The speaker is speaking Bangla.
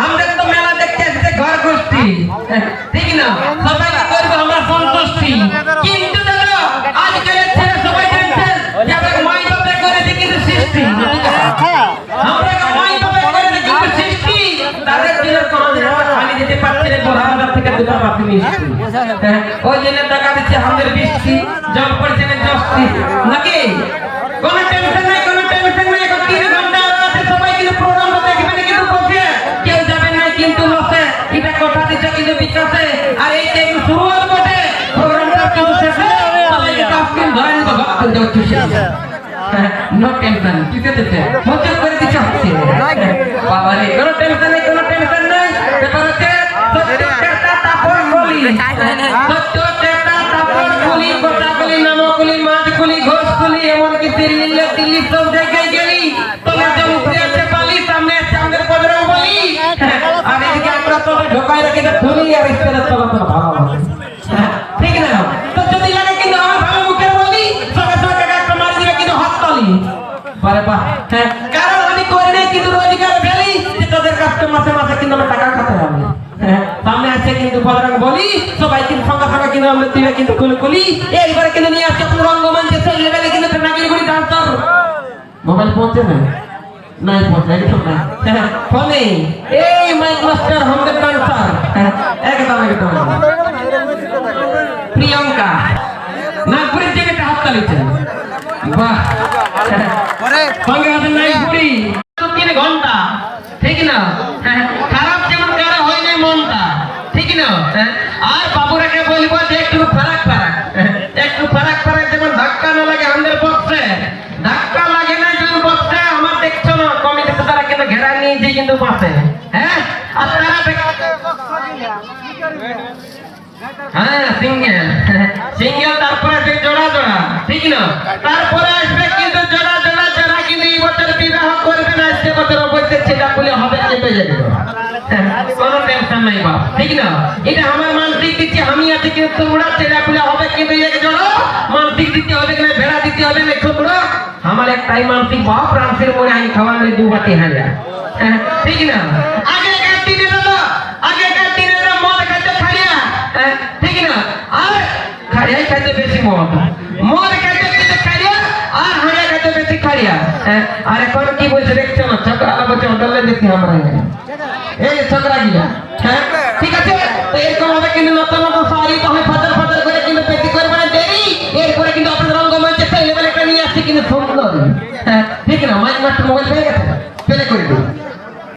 আমরা তো মেলা দেখতে আসছে ঘর গোষ্ঠী, ঠিক না? সবাই কি করবো আমরা সন্তুষ্টি, কিন্তু দাদা আজকালের ছেলে সবাই জানছেন যে আমরা মাই বাপে করেছে কিন্তু সৃষ্টি, আমরা মাই বাপে করেছে কিন্তু সৃষ্টি, তাদের জন্য কোনদিন খালি যেতে পারছে না, বড় থেকে দুটো বাপি মিষ্টি, ওই জন্য টাকা দিচ্ছে আমাদের বৃষ্টি, জল পড়ছে না জস্তি, নাকি? কোনো টেনশন নাই, কোনো টেনশন নাই। এখন 3 ঘন্টা আছে, সবাই কিন্তু প্রোগ্রামটা দেখবে না, কিন্তু বসে কেউ যাবে না কিন্তু লসে, এটা কথা দিচ্ছে কিন্তু বিকাশে, আর এই টাইম শুরুয়াত বটে প্রোগ্রামটা কিন্তু শেষে সবাই কিন্তু আজকে ধরে নিব ভক্ত যাচ্ছে শেষে। নো টেনশন, কিসে দিতে মজা করে দিচ্ছে হচ্ছে বাবা রে, কোনো টেনশন নাই, কোনো টেনশন নাই। ব্যাপার হচ্ছে সত্যটা তারপর বলি, সত্যটা তারপর বলি, কথা বলি, নামকুলি, মাছকুলি, ঘোষকুলি, এমনকি দিল্লি সব জায়গায় গেলি, তোমার যে উপরে আছে বালি, সামনে আছে আমাদের বজরং বলি, আর এদিকে আমরা তো ঢোকায় রাখি না ধুলি, আর ইস্তেরা চলো তো ভালো, ঠিক না? তো যদি লাগে কিন্তু আমার ভালো মুখে বলি, সঙ্গে সঙ্গে একটা মারি দিবে কিন্তু হাত তালি, বারে বাহ, কারণ আমি করি নাই কিন্তু রোজগার ফেলি, যে তোদের কাছে মাসে মাসে কিন্তু আমার টাকা খাতে হবে। সামনে আছে কিন্তু বজরং বলি, সবাই কিন্তু সঙ্গে সঙ্গে কিন্তু আমরা দিবে কিন্তু কুলকুলি, এইবারে কিন্তু নিয়ে আসছে রঙ্গমঞ্চে সেই লেভেলে কিন্তু নাগিরগুড়ি ডান্সার। মোবাইল পৌঁছে না, নাই পৌঁছে, একদম না ফোনে এই মাইক মাস্টার আমাদের ডান্সার, একদম একদম প্রিয়ঙ্কা নাগপুরের জায়গাটা হাত তালিছে, বাহ, সঙ্গে আছে নাইপুরি 3 ঘন্টা, ঠিক না? খারাপ যেমন কারো হয় নাই মনটা, ঠিক না? আর বাবুরাকে বলবো যে একটু ফারাক ফারাক, একটু ফারাক ফারাক, যেমন ধাক্কা না লাগে আমাদের বক্সে, ধাক্কা লাগে না যেমন বক্সে, আমার দেখছো না কমিটিতে তারা কিন্তু ঘেরা নিয়েছে কিন্তু পাশে, হ্যাঁ, আর তারা সিঙ্গেল সিঙ্গেল, তারপরে আসবে জোড়া জোড়া, ঠিক না? তারপরে আসবে কিন্তু জোড়া জোড়া, যারা কিন্তু এই বছর বিবাহ করবে না, সে বছর অবশ্যই ছেলে বলে হবে, চেপে যাবে, কোনো টেনশন নাই বাপ, ঠিক না? এটা আমার মানসিক দিচ্ছি, আমি আছি কিন্তু তোমরা ছেলে বলে হবে কিন্তু এক জোড়া মানসিক দিতে হবে, কিনা ভেড়া দিতে হবে না ছোকরা, আমার একটাই মানসিক বাপ রামসের মনে আমি খাওয়ালে 2 বাটি হাজা, ঠিক না? আগেকার দিনে দাদা, আগেকার দিনে মদ খাইতে খাইয়া, ঠিক না? আর খাইয়াই খাইতে বেশি মদ, মদ খাইতে খাইতে খাইয়া, আর হাঁড়িয়া খাইতে বেশি খাইয়া, আর এখন কি বলছে দেখছো না, ছোকরা বলছে ওটালে দেখি আমরা এই ছোকরা গিয়া, হ্যাঁ, ঠিক আছে? তো এরকম হবে কিন্তু নতুন নতুন শাড়ি তো হয় ফাজার ফাজার করে কিন্তু পেটি করবে না দেরি, এরপরে কিন্তু আপনাদের রঙ্গমঞ্চে সেই লেভেল একটা নিয়ে আসছে কিন্তু সুন্দর, ঠিক না? মাইক মাস্টার মোবাইল পেয়ে গেছে।